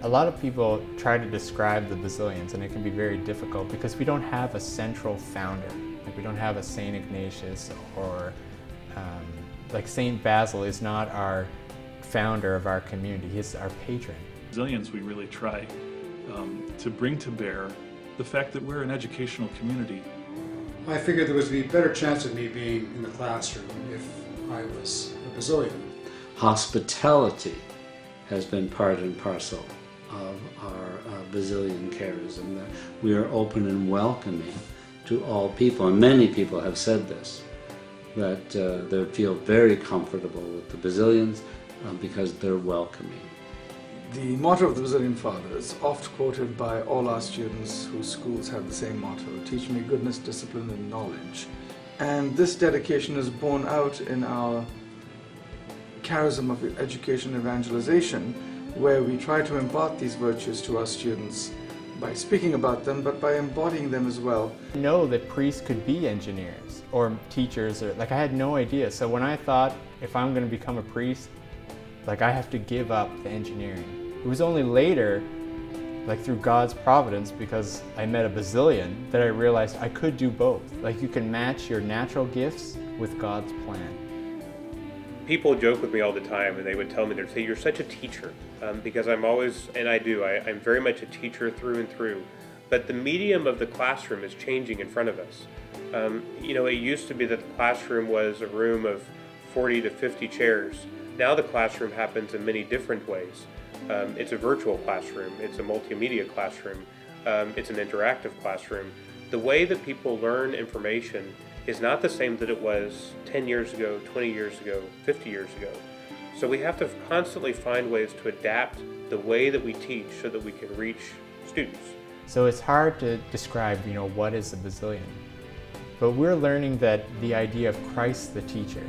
A lot of people try to describe the Basilians, and it can be very difficult because we don't have a central founder. Like we don't have a St. Ignatius or like St. Basil is not our founder of our community, he's our patron. Basilians, we really try to bring to bear the fact that we're an educational community. I figured there was a better chance of me being in the classroom if I was a Basilian. Hospitality has been part and parcel of our Basilian charism, that we are open and welcoming to all people, and many people have said this, that they feel very comfortable with the Basilians because they're welcoming. The motto of the Basilian Fathers, oft quoted by all our students whose schools have the same motto, teach me goodness, discipline, and knowledge. And this dedication is borne out in our charism of education and evangelization, where we try to impart these virtues to our students by speaking about them, but by embodying them as well. I know that priests could be engineers or teachers, or like I had no idea. So when I thought if I'm going to become a priest, like I have to give up the engineering. It was only later, like through God's providence, because I met a Basilian, that I realized I could do both. Like you can match your natural gifts with God's plan. People joke with me all the time, and they would tell me, they'd say, you're such a teacher, because I'm always, and I do, I'm very much a teacher through and through. But the medium of the classroom is changing in front of us. You know, it used to be that the classroom was a room of 40 to 50 chairs. Now the classroom happens in many different ways. It's a virtual classroom, it's a multimedia classroom, it's an interactive classroom. The way that people learn information is not the same that it was 10 years ago, 20 years ago, 50 years ago. So we have to constantly find ways to adapt the way that we teach so that we can reach students. So it's hard to describe, you know, what is a Basilian. But we're learning that the idea of Christ the teacher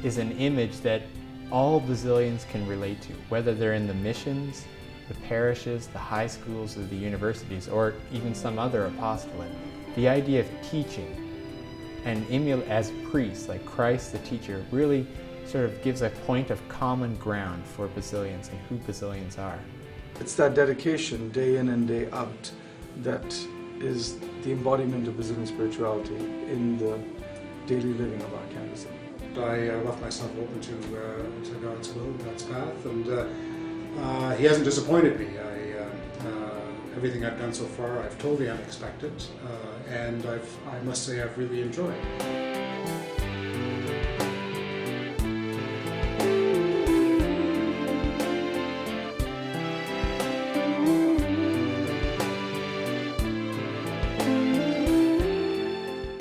is an image that all Basilians can relate to, whether they're in the missions, the parishes, the high schools, or the universities, or even some other apostolate. The idea of teaching and as priests, like Christ the teacher, really sort of gives a point of common ground for Basilians and who Basilians are. It's that dedication, day in and day out, that is the embodiment of Basilian spirituality in the daily living of our charism. I left myself open to God's will, God's path, and He hasn't disappointed me. Everything I've done so far, I've totally unexpected, and I must say I've really enjoyed.